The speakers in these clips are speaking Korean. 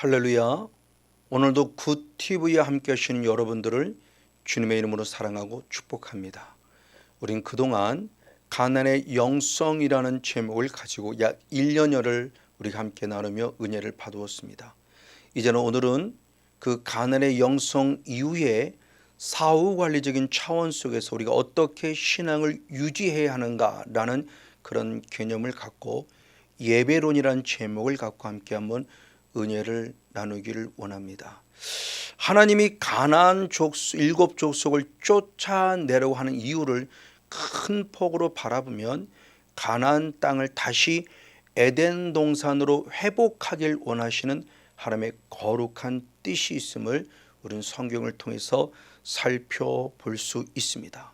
할렐루야. 오늘도 굿TV에 함께 하시는 여러분들을 주님의 이름으로 사랑하고 축복합니다. 우린 그동안 가난의 영성이라는 제목을 가지고 약 1년여를 우리가 함께 나누며 은혜를 받았습니다. 이제는 오늘은 그 가난의 영성 이후에 사후관리적인 차원 속에서 우리가 어떻게 신앙을 유지해야 하는가라는 그런 개념을 갖고 예배론이라는 제목을 갖고 함께 한번 은혜를 나누기를 원합니다. 하나님이 가나안 족속, 7족속을 쫓아내려고 하는 이유를 큰 폭으로 바라보면 가나안 땅을 다시 에덴 동산으로 회복하길 원하시는 하나님의 거룩한 뜻이 있음을 우리는 성경을 통해서 살펴볼 수 있습니다.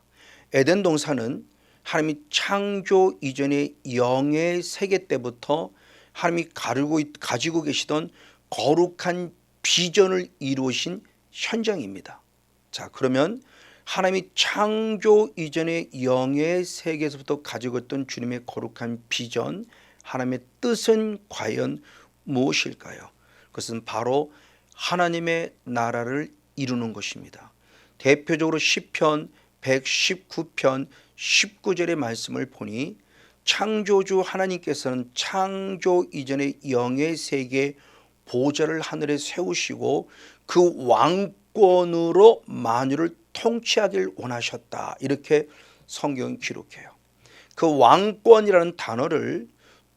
에덴 동산은 하나님이 창조 이전의 영의 세계 때부터 하나님이 가지고 계시던 거룩한 비전을 이루신 현장입니다. 자, 그러면 하나님이 창조 이전의 영의 세계에서부터 가지고 있던 주님의 거룩한 비전, 하나님의 뜻은 과연 무엇일까요? 그것은 바로 하나님의 나라를 이루는 것입니다. 대표적으로 시편 119편 19절의 말씀을 보니 창조주 하나님께서는 창조 이전의 영의 세계 보좌를 하늘에 세우시고 그 왕권으로 만유를 통치하길 원하셨다. 이렇게 성경은 기록해요. 그 왕권이라는 단어를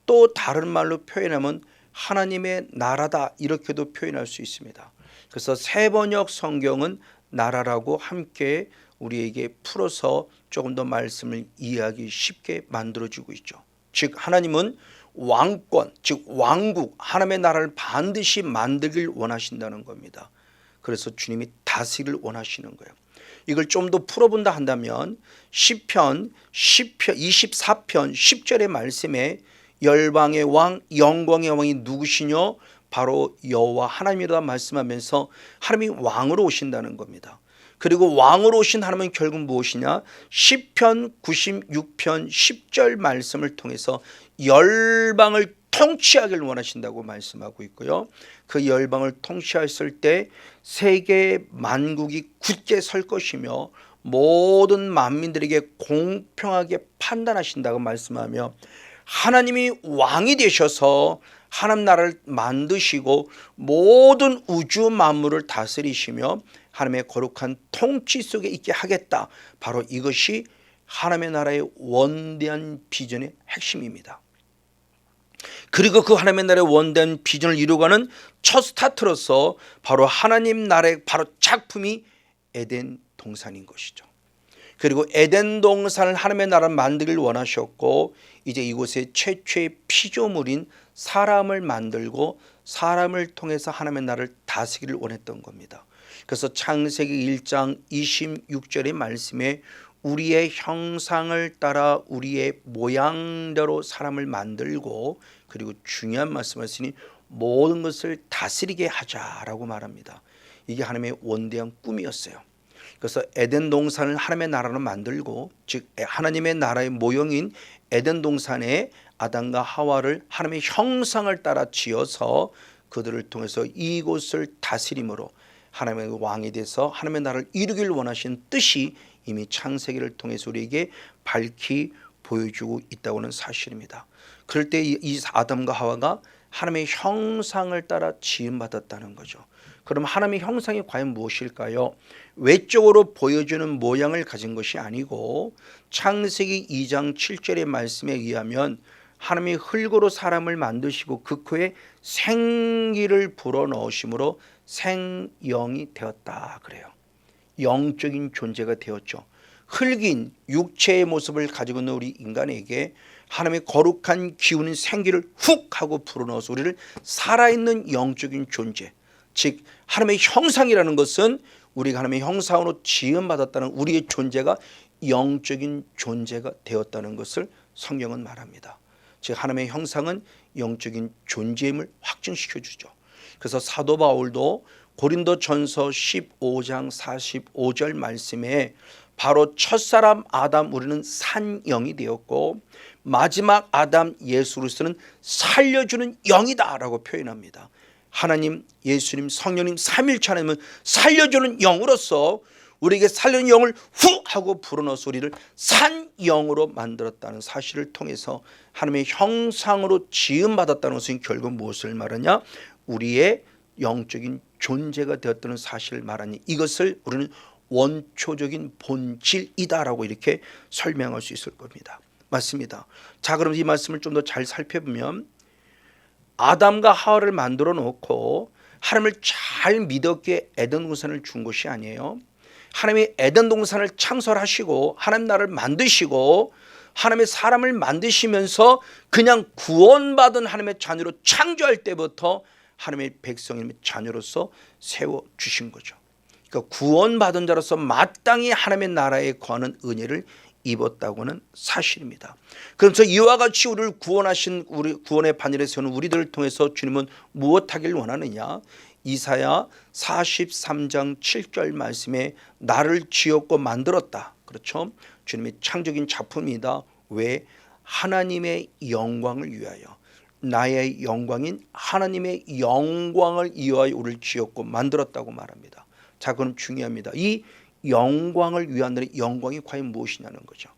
또 다른 말로 표현하면 하나님의 나라다 이렇게도 표현할 수 있습니다. 그래서 세번역 성경은 나라라고 함께 우리에게 풀어서 조금 더 말씀을 이해하기 쉽게 만들어주고 있죠. 즉 하나님은 왕권, 즉 왕국, 하나님의 나라를 반드시 만들길 원하신다는 겁니다. 그래서 주님이 다스리길 원하시는 거예요. 이걸 좀 더 풀어본다 한다면 시편 24편 10절의 말씀에 열방의 왕, 영광의 왕이 누구시뇨? 바로 여호와 하나님이라 말씀하면서 하나님이 왕으로 오신다는 겁니다. 그리고 왕으로 오신 하나님은 결국 무엇이냐? 시편 96편 10절 말씀을 통해서 열방을 통치하기를 원하신다고 말씀하고 있고요. 그 열방을 통치했을 때 세계 만국이 굳게 설 것이며 모든 만민들에게 공평하게 판단하신다고 말씀하며 하나님이 왕이 되셔서 하나님 나라를 만드시고 모든 우주 만물을 다스리시며 하나님의 거룩한 통치 속에 있게 하겠다. 바로 이것이 하나님의 나라의 원대한 비전의 핵심입니다. 그리고 그 하나님의 나라의 원대한 비전을 이루어가는 첫 스타트로서 바로 하나님 나라의 바로 작품이 에덴 동산인 것이죠. 그리고 에덴 동산을 하나님의 나라를 만들길 원하셨고 이제 이곳에 최초의 피조물인 사람을 만들고 사람을 통해서 하나님의 나라를 다스리기를 원했던 겁니다. 그래서 창세기 1장 26절의 말씀에 우리의 형상을 따라 우리의 모양대로 사람을 만들고 그리고 중요한 말씀을 하시니 모든 것을 다스리게 하자라고 말합니다. 이게 하나님의 원대한 꿈이었어요. 그래서 에덴 동산을 하나님의 나라로 만들고 즉 하나님의 나라의 모형인 에덴 동산에 아담과 하와를 하나님의 형상을 따라 지어서 그들을 통해서 이곳을 다스림으로 하나님의 왕이 돼서 하나님의 나라를 이루길 원하신 뜻이 이미 창세기를 통해서 우리에게 밝히 보여주고 있다고 하는 사실입니다. 그럴 때 이 아담과 하와가 하나님의 형상을 따라 지음받았다는 거죠. 그럼 하나님의 형상이 과연 무엇일까요? 외적으로 보여주는 모양을 가진 것이 아니고 창세기 2장 7절의 말씀에 의하면 하나님이 흙으로 사람을 만드시고 그 코에 생기를 불어넣으심으로 생영이 되었다 그래요. 영적인 존재가 되었죠. 흙인 육체의 모습을 가지고 있는 우리 인간에게 하나님의 거룩한 기운인 생기를 훅 하고 불어넣어서 우리를 살아있는 영적인 존재, 즉 하나님의 형상이라는 것은 우리가 하나님의 형상으로 지음받았다는 우리의 존재가 영적인 존재가 되었다는 것을 성경은 말합니다. 즉 하나님의 형상은 영적인 존재임을 확증시켜 주죠. 그래서 사도 바울도 고린도전서 15장 45절 말씀에 바로 첫사람 아담 우리는 산영이 되었고 마지막 아담 예수 그리스도는 살려주는 영이다 라고 표현합니다. 하나님, 예수님, 성령님 삼일체 하나님은 살려주는 영으로서 우리에게 살려주는 영을 후 하고 불어넣어서 우리를 산 영으로 만들었다는 사실을 통해서 하나님의 형상으로 지음받았다는 것은 결국 무엇을 말하냐? 우리의 영적인 존재가 되었다는 사실을 말하니 이것을 우리는 원초적인 본질이다라고 이렇게 설명할 수 있을 겁니다. 맞습니다. 자, 그럼 이 말씀을 좀 더 잘 살펴보면 아담과 하와를 만들어 놓고 하나님을 잘 믿었기에 에덴 동산을 준 것이 아니에요. 하나님이 에덴 동산을 창설하시고 하나님 나라를 만드시고 하나님의 사람을 만드시면서 그냥 구원받은 하나님의 자녀로 창조할 때부터 하나님의 백성님의 자녀로서 세워주신 거죠. 그러니까 구원받은 자로서 마땅히 하나님의 나라에 거하는 은혜를 입었다고는 사실입니다. 그래서 이와 같이 우리를 구원하신 우리 구원의 반열에 세우는 우리들을 통해서 주님은 무엇하길 원하느냐? 이사야 43장 7절 말씀에 나를 지었고 만들었다. 그렇죠? 주님의 창조적인 작품이다. 왜? 하나님의 영광을 위하여, 나의 영광인 하나님의 영광을 위하여 우리를 지었고 만들었다고 말합니다. 자, 그럼 중요합니다. 이 영광을 위한 영광이 과연 무엇이냐는 거죠.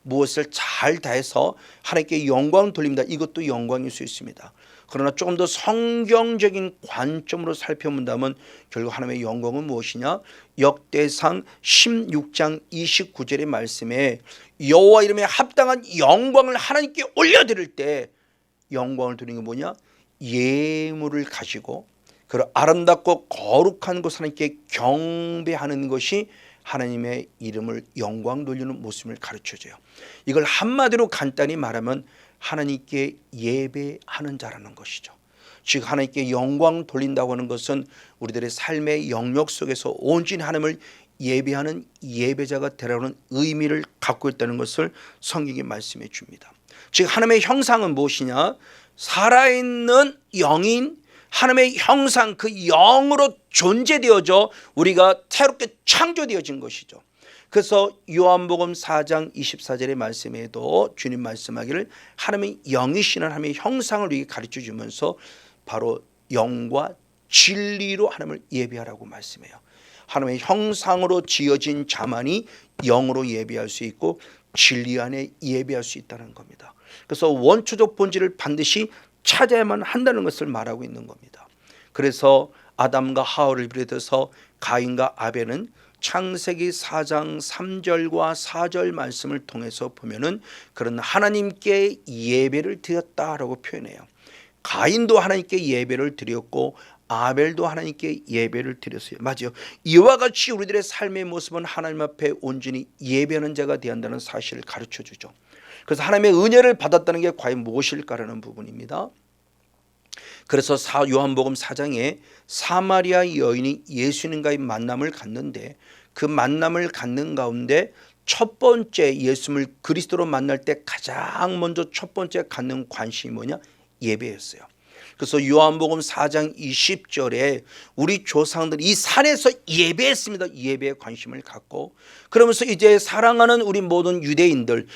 무엇을 잘 다해서 하나님께 영광을 돌립니다. 이것도 영광일 수 있습니다. 그러나 조금 더 성경적인 관점으로 살펴본다면 결국 하나님의 영광은 무엇이냐? 역대상 16장 29절의 말씀에 여호와 이름에 합당한 영광을 하나님께 올려드릴 때 영광을 드리는 게 뭐냐? 예물을 가지고 그 아름답고 거룩한 것 하나님께 경배하는 것이 하나님의 이름을 영광 돌리는 모습을 가르쳐줘요. 이걸 한마디로 간단히 말하면 하나님께 예배하는 자라는 것이죠. 즉 하나님께 영광 돌린다고 하는 것은 우리들의 삶의 영역 속에서 온전히 하나님을 예배하는 예배자가 되라는 의미를 갖고 있다는 것을 성경이 말씀해 줍니다. 즉 하나님의 형상은 무엇이냐? 살아있는 영인 하나님의 형상, 그 영으로 존재되어져 우리가 새롭게 창조되어진 것이죠. 그래서 요한복음 4장 24절의 말씀에도 주님 말씀하기를 하나님의 영이시는 하나님의 형상을 우리에게 가르쳐 주면서 바로 영과 진리로 하나님을 예배하라고 말씀해요. 하나님의 형상으로 지어진 자만이 영으로 예배할 수 있고 진리 안에 예배할 수 있다는 겁니다. 그래서 원초적 본질을 반드시 찾아야만 한다는 것을 말하고 있는 겁니다. 그래서 아담과 하와를 비롯해서 가인과 아벨은 창세기 4장 3절과 4절 말씀을 통해서 보면은 그런 하나님께 예배를 드렸다라고 표현해요. 가인도 하나님께 예배를 드렸고 아벨도 하나님께 예배를 드렸어요. 맞아요. 이와 같이 우리들의 삶의 모습은 하나님 앞에 온전히 예배하는 자가 되어야 한다는 사실을 가르쳐 주죠. 그래서 하나님의 은혜를 받았다는 게 과연 무엇일까라는 부분입니다. 그래서 요한복음 4장에 사마리아 여인이 예수님과의 만남을 갖는데 그 만남을 갖는 가운데 첫 번째 예수님을 그리스도로 만날 때 가장 먼저 첫 번째 갖는 관심이 뭐냐? 예배였어요. 그래서 요한복음 4장 20절에 우리 조상들이 이 산에서 예배했습니다. 예배에 관심을 갖고 그러면서 이제 사랑하는 우리 모든 유대인들은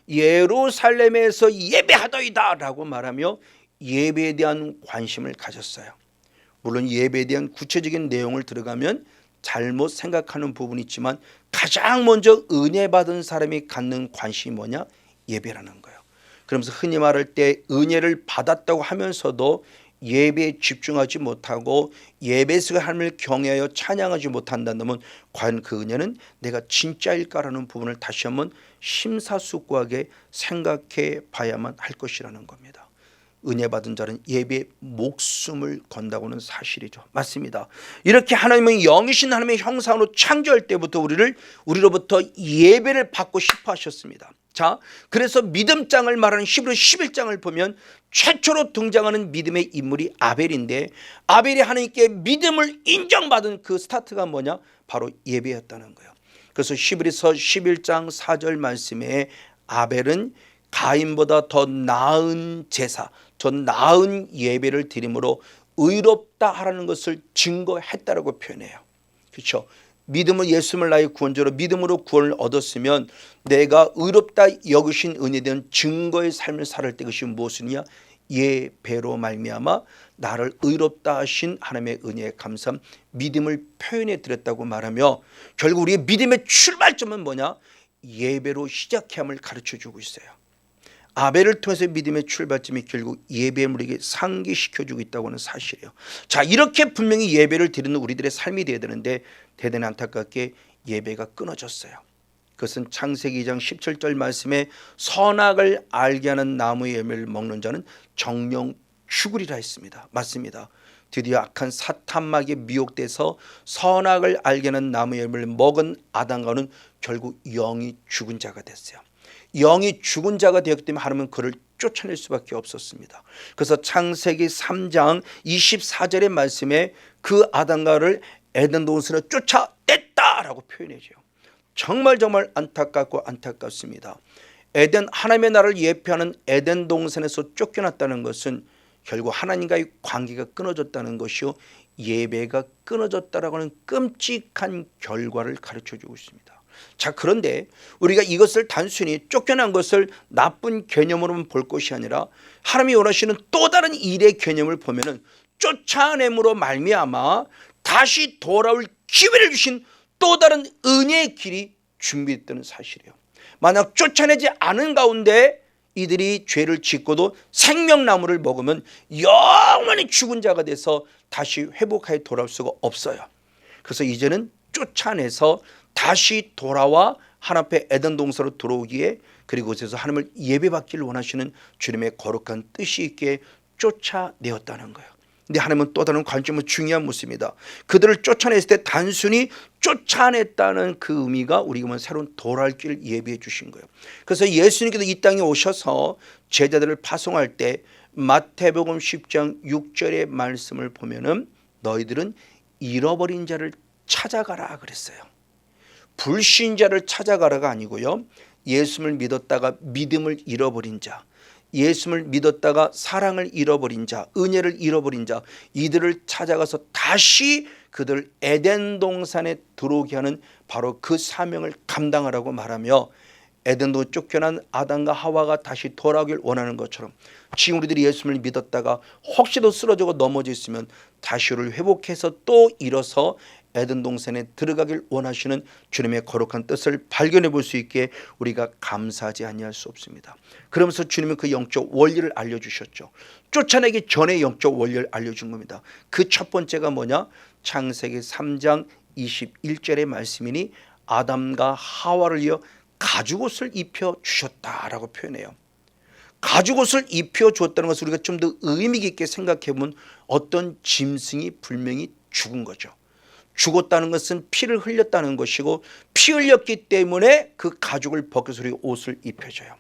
예루살렘에서 예배하더이다 라고 말하며 예배에 대한 관심을 가졌어요. 물론 예배에 대한 구체적인 내용을 들어가면 잘못 생각하는 부분이 있지만 가장 먼저 은혜 받은 사람이 갖는 관심이 뭐냐? 예배라는 거예요. 그러면서 흔히 말할 때 은혜를 받았다고 하면서도 예배에 집중하지 못하고 예배 속에 하나님을 경외하여 찬양하지 못한다면 과연 그 은혜는 내가 진짜일까라는 부분을 다시 한번 심사숙고하게 생각해 봐야만 할 것이라는 겁니다. 은혜 받은 자는 예배에 목숨을 건다고는 사실이죠. 맞습니다. 이렇게 하나님은 영이신 하나님의 형상으로 창조할 때부터 우리로부터 예배를 받고 싶어 하셨습니다. 자, 그래서 믿음장을 말하는 히브리 11장을 보면 최초로 등장하는 믿음의 인물이 아벨인데 아벨이 하나님께 믿음을 인정받은 그 스타트가 뭐냐? 바로 예배였다는 거예요. 그래서 히브리서 11장 4절 말씀에 아벨은 가인보다 더 나은 제사, 더 나은 예배를 드림으로 의롭다 하라는 것을 증거했다라고 표현해요. 그렇죠? 믿음은 예수님을 나의 구원자로 믿음으로 구원을 얻었으면 내가 의롭다 여기신 은혜에 대한 증거의 삶을 살을 때 그것이 무엇이냐? 예배로 말미암아 나를 의롭다 하신 하나님의 은혜에 감사함 믿음을 표현해 드렸다고 말하며, 결국 우리의 믿음의 출발점은 뭐냐? 예배로 시작해야 함을 가르쳐주고 있어요. 아벨을 통해서 믿음의 출발점이 결국 예배를 우리에게 상기시켜주고 있다고 하는 사실이에요. 자, 이렇게 분명히 예배를 드리는 우리들의 삶이 되어야 되는데 대단히 안타깝게 예배가 끊어졌어요. 그것은 창세기 2장 17절 말씀에 선악을 알게 하는 나무의 열매를 먹는 자는 정령 죽으리라 했습니다. 맞습니다. 드디어 악한 사탄마귀에 미혹돼서 선악을 알게 하는 나무의 열매를 먹은 아담과는 결국 영이 죽은 자가 됐어요. 영이 죽은 자가 되었기 때문에 하나님은 그를 쫓아낼 수밖에 없었습니다. 그래서 창세기 3장 24절의 말씀에 그 아담과를 에덴 동산으로 쫓아냈다라고 표현해줘요. 정말 안타깝고 안타깝습니다. 에덴, 하나님의 나라를 예표하는 에덴 동산에서 쫓겨났다는 것은 결국 하나님과의 관계가 끊어졌다는 것이요, 예배가 끊어졌다라고 하는 끔찍한 결과를 가르쳐주고 있습니다. 자, 그런데 우리가 이것을 단순히 쫓겨난 것을 나쁜 개념으로만 볼 것이 아니라 하나님이 원하시는 또 다른 일의 개념을 보면은 쫓아냄으로 말미암아 다시 돌아올 기회를 주신 또 다른 은혜의 길이 준비됐다는 사실이에요. 만약 쫓아내지 않은 가운데 이들이 죄를 짓고도 생명나무를 먹으면 영원히 죽은 자가 돼서 다시 회복하여 돌아올 수가 없어요. 그래서 이제는 쫓아내서 다시 돌아와 하나님 앞에 에덴 동산으로 들어오기에, 그리고 그곳에서 하나님을 예배받기를 원하시는 주님의 거룩한 뜻이 있게 쫓아내었다는 거예요. 근데 하나님은 또 다른 관점은 중요한 모습입니다. 그들을 쫓아냈을 때 단순히 쫓아냈다는 그 의미가 우리가 보면 새로운 돌아올 길을 예비해 주신 거예요. 그래서 예수님께서 이 땅에 오셔서 제자들을 파송할 때 마태복음 10장 6절의 말씀을 보면은 너희들은 잃어버린 자를 찾아가라 그랬어요. 불신자를 찾아가라가 아니고요, 예수를 믿었다가 믿음을 잃어버린 자, 예수를 믿었다가 사랑을 잃어버린 자, 은혜를 잃어버린 자, 이들을 찾아가서 다시 그들 에덴 동산에 들어오게 하는 바로 그 사명을 감당하라고 말하며, 에덴도 쫓겨난 아담과 하와가 다시 돌아오길 원하는 것처럼 지금 우리들이 예수를 믿었다가 혹시도 쓰러지고 넘어져 있으면 다시 우리를 회복해서 또 일어서 에덴 동산에 들어가길 원하시는 주님의 거룩한 뜻을 발견해 볼 수 있게 우리가 감사하지 아니할 수 없습니다. 그러면서 주님은 그 영적 원리를 알려주셨죠. 쫓아내기 전에 영적 원리를 알려준 겁니다. 그 첫 번째가 뭐냐? 창세기 3장 21절의 말씀이니 아담과 하와를 이어 가죽옷을 입혀주셨다라고 표현해요. 가죽옷을 입혀줬다는 것을 우리가 좀 더 의미 깊게 생각해 보면 어떤 짐승이 분명히 죽은 거죠. 죽었다는 것은 피를 흘렸다는 것이고, 피 흘렸기 때문에 그 가죽을 벗겨서 우리 옷을 입혀줘요.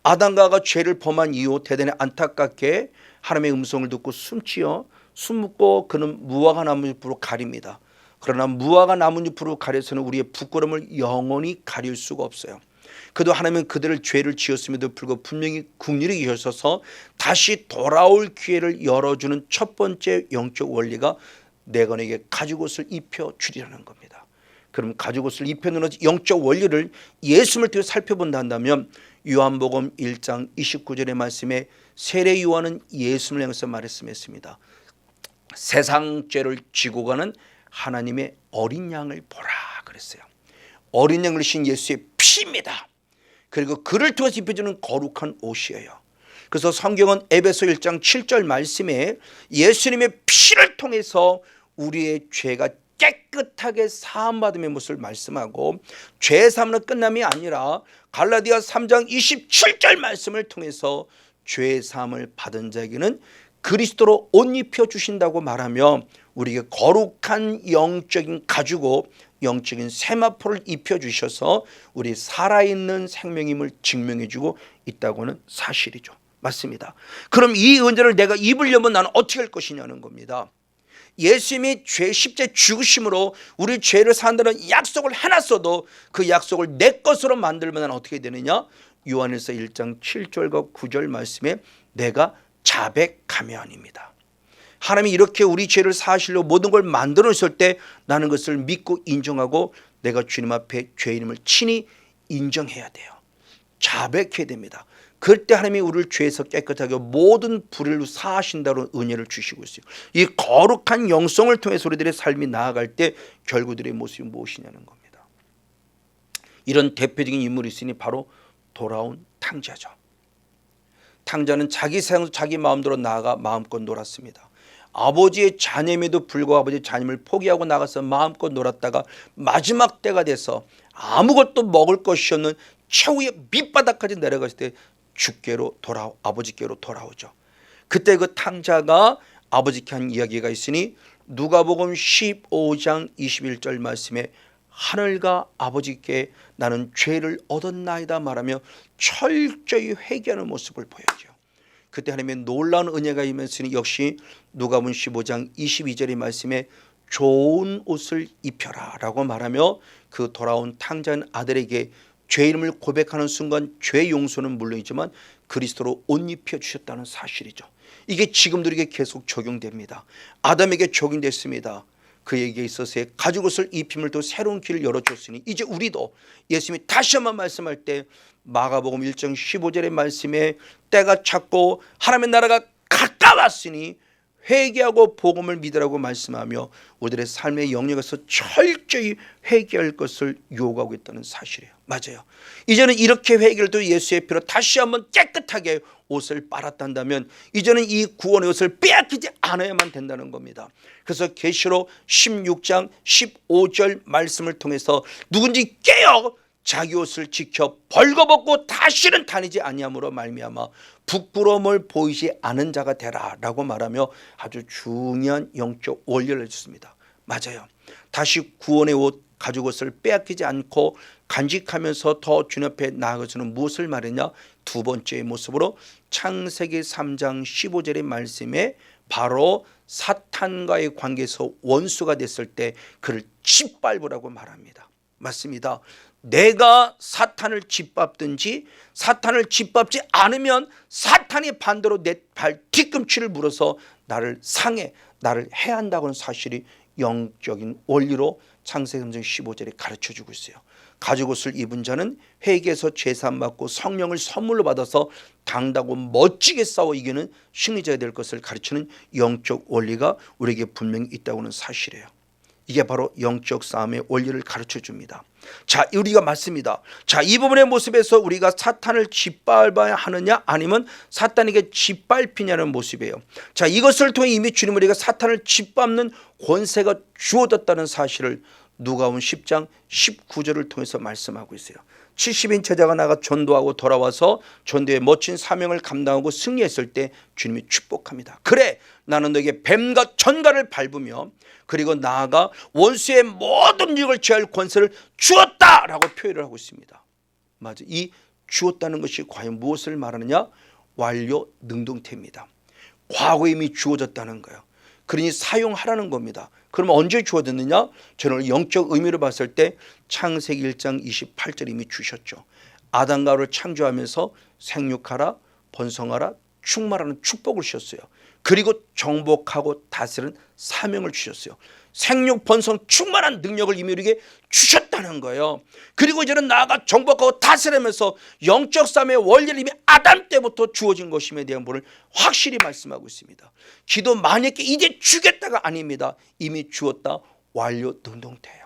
아담과 하와가 죄를 범한 이후 대단히 안타깝게 하나님의 음성을 듣고 숨지어 숨고 그는 무화과 나뭇잎으로 가립니다. 그러나 무화과 나뭇잎으로 가려서는 우리의 부끄러움을 영원히 가릴 수가 없어요. 그래도 하나님은 그들을 죄를 지었음에도 불구하고 분명히 긍휼히 여기셔서 다시 돌아올 기회를 열어주는 첫 번째 영적 원리가 내가 너에게 가죽옷을 입혀주리라는 겁니다. 그럼 가죽옷을 입혀주는 영적 원리를 예수님을 통해 살펴본다 한다면 요한복음 1장 29절의 말씀에 세례 요한은 예수님을 향해서 말씀했습니다. 세상 죄를 지고 가는 하나님의 어린 양을 보라 그랬어요. 어린 양을 신 예수의 피입니다. 그리고 그를 통해서 입혀주는 거룩한 옷이에요. 그래서 성경은 에베소 1장 7절 말씀에 예수님의 피를 통해서 우리의 죄가 깨끗하게 사함받음의 모습을 말씀하고, 죄 사함은 끝남이 아니라 갈라디아 3장 27절 말씀을 통해서 죄 사함을 받은 자에게는 그리스도로 옷 입혀 주신다고 말하며 우리에게 거룩한 영적인 가죽옷, 영적인 세마포를 입혀 주셔서 우리 살아있는 생명임을 증명해 주고 있다고 하는 사실이죠. 맞습니다. 그럼 이 은혜를 내가 입으려면 나는 어떻게 할 것이냐는 겁니다. 예수님이 죄 십자가에 죽으심으로 우리 죄를 산다는 약속을 해놨어도 그 약속을 내 것으로 만들면 어떻게 되느냐? 요한일서 1장 7절과 9절 말씀에 내가 자백하며입니다. 하나님이 이렇게 우리 죄를 사실로 모든 걸 만들어 놓으실 때 나는 그것을 믿고 인정하고 내가 주님 앞에 죄인임을 친히 인정해야 돼요. 자백해야 됩니다. 그때 하나님이 우리를 죄에서 깨끗하게 모든 불의를 사하신다는 은혜를 주시고 있어요. 이 거룩한 영성을 통해서 우리들의 삶이 나아갈 때 결국 우리의 모습이 무엇이냐는 겁니다. 이런 대표적인 인물이 있으니 바로 돌아온 탕자죠. 탕자는 자기 세상에서 자기 마음대로 나아가 마음껏 놀았습니다. 아버지의 자녀임에도 불구하고 아버지의 자녀를 포기하고 나가서 마음껏 놀았다가 마지막 때가 돼서 아무것도 먹을 것이 없는 최후의 밑바닥까지 내려갔을 때 주께로 아버지께로 돌아오죠. 그때 그 탕자가 아버지께 한 이야기가 있으니 누가복음 15장 21절 말씀에 하늘과 아버지께 나는 죄를 얻었나이다 말하며 철저히 회개하는 모습을 보여줘. 그때 하나님의 놀라운 은혜가 임했으니 역시 누가복음 15장 22절의 말씀에 좋은 옷을 입혀라 라고 말하며 그 돌아온 탕자인 아들에게 죄 이름을 고백하는 순간 죄 용서는 물론이지만 그리스도로 옷 입혀 주셨다는 사실이죠. 이게 지금도 이게 계속 적용됩니다. 아담에게 적용됐습니다. 그에게 있어서의 가죽옷을 입힘을 또 새로운 길을 열어줬으니 이제 우리도 예수님이 다시 한번 말씀할 때 마가복음 1장 15절의 말씀에 때가 찼고 하나님의 나라가 가까웠으니 회개하고 복음을 믿으라고 말씀하며 우리들의 삶의 영역에서 철저히 회개할 것을 요구하고 있다는 사실이에요. 맞아요. 이제는 이렇게 회개를 또 예수의 피로 다시 한번 깨끗하게 옷을 빨았단다면 이제는 이 구원의 옷을 빼앗기지 않아야만 된다는 겁니다. 그래서 계시록 16장 15절 말씀을 통해서 누군지 깨어 자기 옷을 지켜 벌거벗고 다시는 다니지 아니함으로 말미암아 부끄러움을 보이지 않은 자가 되라 라고 말하며 아주 중요한 영적 원리를 해줬습니다. 맞아요. 다시 구원의 옷 가죽옷을 빼앗기지 않고 간직하면서 더 주님 앞에 나아가서는 무엇을 말했냐? 두 번째 모습으로 창세기 3장 15절의 말씀에 바로 사탄과의 관계에서 원수가 됐을 때 그를 짓밟으라고 말합니다. 맞습니다. 내가 사탄을 짓밟든지 사탄을 짓밟지 않으면 사탄이 반대로 내 발 뒤꿈치를 물어서 나를 상해 나를 해한다고 하는 사실이 영적인 원리로 창세기 3장 15절에 가르쳐주고 있어요. 가죽옷을 입은 자는 회개에서 제사함 받고 성령을 선물로 받아서 당당하고 멋지게 싸워 이기는 승리자가 될 것을 가르치는 영적 원리가 우리에게 분명히 있다고 하는 사실이에요. 이게 바로 영적 싸움의 원리를 가르쳐 줍니다. 자, 우리가 맞습니다. 자, 이 부분의 모습에서 우리가 사탄을 짓밟아야 하느냐 아니면 사탄에게 짓밟히냐는 모습이에요. 자, 이것을 통해 이미 주님 우리가 사탄을 짓밟는 권세가 주어졌다는 사실을 누가복음 10장 19절을 통해서 말씀하고 있어요. 70인 제자가 나가 전도하고 돌아와서 전도의 멋진 사명을 감당하고 승리했을 때 주님이 축복합니다. 그래 나는 너에게 뱀과 전갈을 밟으며 그리고 나아가 원수의 모든 육을 제할 권세를 주었다라고 표현을 하고 있습니다. 맞아, 이 주었다는 것이 과연 무엇을 말하느냐? 완료 능동태입니다. 과거에 이미 주어졌다는 거예요. 그러니 사용하라는 겁니다. 그러면 언제 주어졌느냐? 저는 영적 의미로 봤을 때 창세기 1장 28절 이미 주셨죠. 아담과 하와를 창조하면서 생육하라 번성하라 충만하는 축복을 주셨어요. 그리고 정복하고 다스리는 사명을 주셨어요. 생육 번성 충만한 능력을 이미 우리에게 주셨다는 거예요. 그리고 이제는 나아가 정복하고 다스리면서 영적 싸움의 원리를 이미 아담 때부터 주어진 것임에 대한 부분을 확실히 말씀하고 있습니다. 기도 많이 했기에 이제 주겠다가 아닙니다. 이미 주었다. 완료 능동태예요.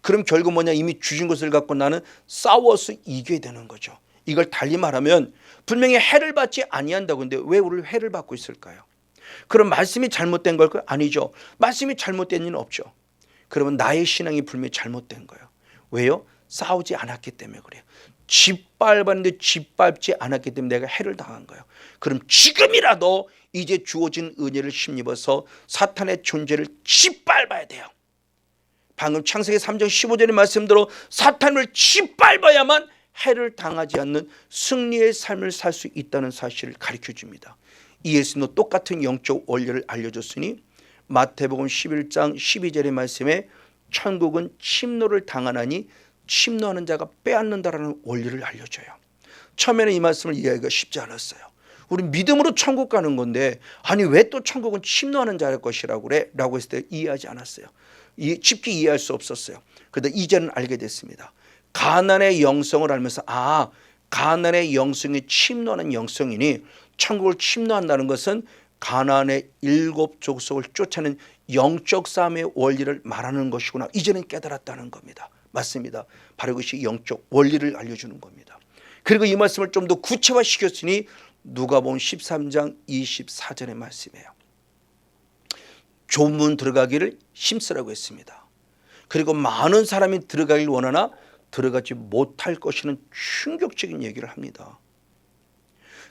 그럼 결국 뭐냐? 이미 주신 것을 갖고 나는 싸워서 이겨야 되는 거죠. 이걸 달리 말하면 분명히 해를 받지 아니한다고 하는데 왜 우리를 해를 받고 있을까요? 그럼 말씀이 잘못된 걸까요? 아니죠. 말씀이 잘못된 일은 없죠. 그러면 나의 신앙이 분명히 잘못된 거예요. 왜요? 싸우지 않았기 때문에 그래요. 짓밟았는데 짓밟지 않았기 때문에 내가 해를 당한 거예요. 그럼 지금이라도 이제 주어진 은혜를 힘입어서 사탄의 존재를 짓밟아야 돼요. 방금 창세기 3장 15절의 말씀대로 사탄을 짓밟아야만 해를 당하지 않는 승리의 삶을 살 수 있다는 사실을 가르쳐 줍니다. 이 예수님도 똑같은 영적 원리를 알려줬으니 마태복음 11장 12절의 말씀에 천국은 침노를 당하나니 침노하는 자가 빼앗는다라는 원리를 알려줘요. 처음에는 이 말씀을 이해하기가 쉽지 않았어요. 우리 믿음으로 천국 가는 건데 아니 왜 또 천국은 침노하는 자일 것이라고 그래? 라고 했을 때 이해하지 않았어요. 쉽게 이해할 수 없었어요. 그런데 이제는 알게 됐습니다. 가난의 영성을 알면서 가나안의 영성이 침노하는 영성이니 천국을 침노한다는 것은 가나안의 7족속을 쫓아내는 영적 싸움의 원리를 말하는 것이구나. 이제는 깨달았다는 겁니다. 맞습니다. 바로 이것이 영적 원리를 알려주는 겁니다. 그리고 이 말씀을 좀 더 구체화시켰으니 누가복음 13장 24절의 말씀이에요. 좁은 문 들어가기를 힘쓰라고 했습니다. 그리고 많은 사람이 들어가길 원하나 들어가지 못할 것이라는 충격적인 얘기를 합니다.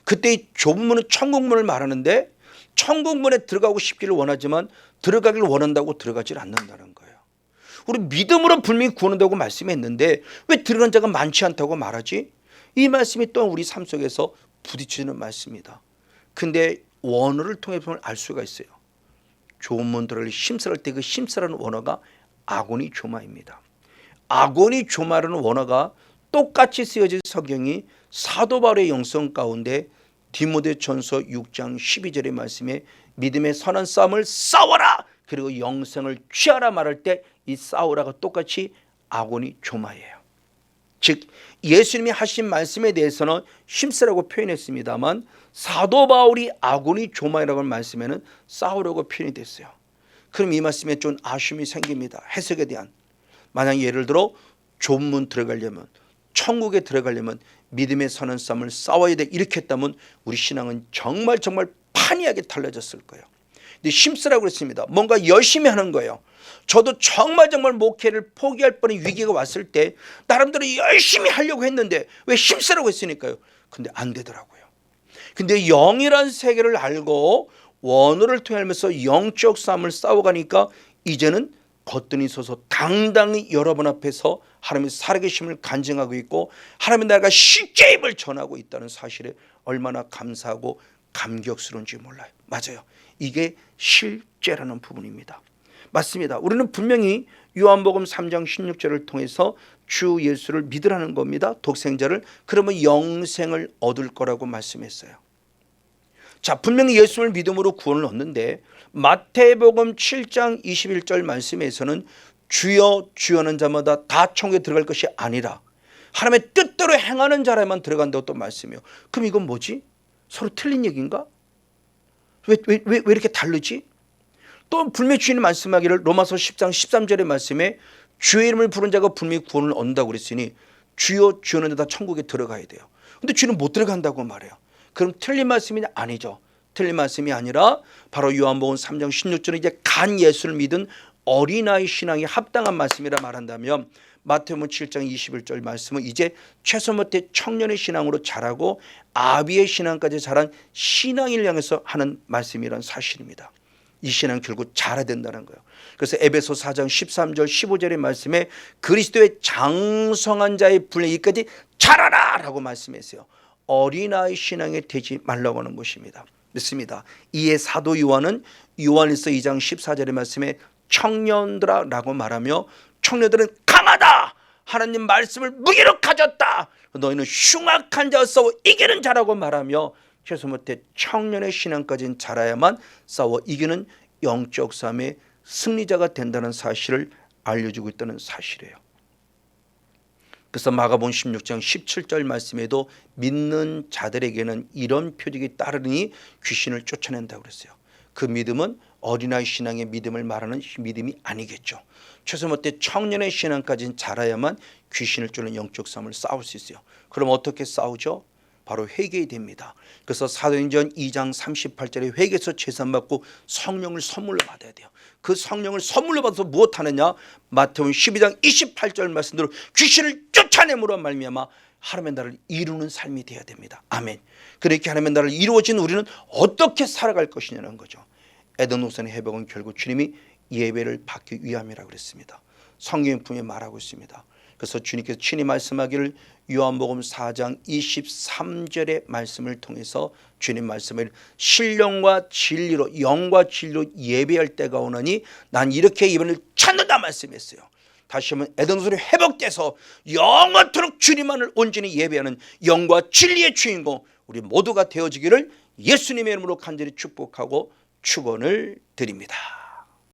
그때 이 좁은 문은 천국문을 말하는데 천국문에 들어가고 싶기를 원하지만 들어가길 원한다고 들어가질 않는다는 거예요. 우리 믿음으로 분명히 구원한다고 말씀했는데 왜 들어간 자가 많지 않다고 말하지? 이 말씀이 또한 우리 삶 속에서 부딪히는 말씀입니다. 근데 원어를 통해 보면 알 수가 있어요. 좁은 문 들어가기 힘쓰랄 때 그 힘쓰라는 원어가 아고니 조마입니다. 아고니 조마라는 원어가 똑같이 쓰여진 성경이 사도 바울의 영성 가운데 디모데전서 6장 12절의 말씀에 믿음의 선한 싸움을 싸워라 그리고 영생을 취하라 말할 때 이 싸우라가 똑같이 아고니 조마예요. 즉 예수님이 하신 말씀에 대해서는 힘쓰라고 표현했습니다만 사도 바울이 아고니 조마이라고 하는 말씀에는 싸우라고 표현이 됐어요. 그럼 이 말씀에 좀 아쉬움이 생깁니다. 해석에 대한. 만약 예를 들어 좁은 문 들어가려면 천국에 들어가려면 믿음의 선한 싸움을 싸워야 돼 이렇게 했다면 우리 신앙은 정말 판이하게 달라졌을 거예요. 근데 힘쓰라고 했습니다. 뭔가 열심히 하는 거예요. 저도 정말 목회를 포기할 뻔한 위기가 왔을 때 나름대로 열심히 하려고 했는데 왜 힘쓰라고 했으니까요. 근데 안 되더라고요. 근데 영이란 세계를 알고 원어를 통해 알면서 영적 싸움을 싸워가니까 이제는 거뜬히 서서 당당히 여러분 앞에서 하나님의 살아계심을 간증하고 있고 하나님의 나라가 실제 힘을 전하고 있다는 사실에 얼마나 감사하고 감격스러운지 몰라요. 맞아요. 이게 실제라는 부분입니다. 맞습니다. 우리는 분명히 요한복음 3장 16절을 통해서 주 예수를 믿으라는 겁니다. 독생자를. 그러면 영생을 얻을 거라고 말씀했어요. 자, 분명히 예수를 믿음으로 구원을 얻는데 마태복음 7장 21절 말씀에서는 주여 주여는 자마다 다 천국에 들어갈 것이 아니라 하나님의 뜻대로 행하는 자라만 들어간다고 또 말씀해요. 그럼 이건 뭐지? 서로 틀린 얘기인가? 왜 이렇게 다르지? 또 분명히 주인이 말씀하기를 로마서 10장 13절의 말씀에 주의 이름을 부른 자가 분명히 구원을 얻는다고 그랬으니 주여 주여는 자 다 천국에 들어가야 돼요. 근데 주는 못 들어간다고 말해요. 그럼 틀린 말씀이 아니죠. 틀린 말씀이 아니라 바로 요한복음 3장 16절에 이제 간 예수를 믿은 어린아이 신앙이 합당한 말씀이라 말한다면 마태복음 7장 21절 말씀은 이제 최소한 때 청년의 신앙으로 자라고 아비의 신앙까지 자란 신앙을 향해서 하는 말씀이란 사실입니다. 이 신앙 결국 자라야 된다는 거예요. 그래서 에베소 4장 13절 15절의 말씀에 그리스도의 장성한 자의 분량이까지 자라라 라고 말씀했어요. 어린아이 신앙에 되지 말라고 하는 것입니다. 믿습니다. 이에 사도 요한은 요한일서 2장 14절의 말씀에 청년들아 라고 말하며 청년들은 강하다. 하나님 말씀을 무기로 가졌다. 너희는 흉악한 자와 싸워 이기는 자라고 말하며 최소 못해 청년의 신앙까지는 자라야만 싸워 이기는 영적 싸움의 승리자가 된다는 사실을 알려주고 있다는 사실이에요. 그래서 마가복음 16장 17절 말씀에도 믿는 자들에게는 이런 표적이 따르니 귀신을 쫓아낸다고 그랬어요. 그 믿음은 어린아이 신앙의 믿음을 말하는 믿음이 아니겠죠. 최소 못해 청년의 신앙까지는 자라야만 귀신을 쫓는 영적 싸움을 싸울 수 있어요. 그럼 어떻게 싸우죠? 바로 회개해야 됩니다. 그래서 사도행전 2장 38절에 회개해서 제산받고 성령을 선물로 받아야 돼요. 그 성령을 선물로 받아서 무엇하느냐? 마태복음 12장 28절 말씀대로 귀신을 쫓아내므로 말미암아 하나님의 나라를 이루는 삶이 되어야 됩니다. 아멘. 그렇게 하나님의 나라를 이루어진 우리는 어떻게 살아갈 것이냐는 거죠. 에덴 동산의 회복은 결국 주님이 예배를 받기 위함이라고 그랬습니다. 성경에 분명히 말하고 있습니다. 그래서 주님께서 친히 말씀하기를 요한복음 4장 23절의 말씀을 통해서 주님 말씀을 신령과 진리로 영과 진리로 예배할 때가 오나니 난 이렇게 이번을 찾는다 말씀했어요. 다시 한번 에덴 동산이 회복돼서 영원토록 주님만을 온전히 예배하는 영과 진리의 주인공 우리 모두가 되어지기를 예수님의 이름으로 간절히 축복하고 축원을 드립니다.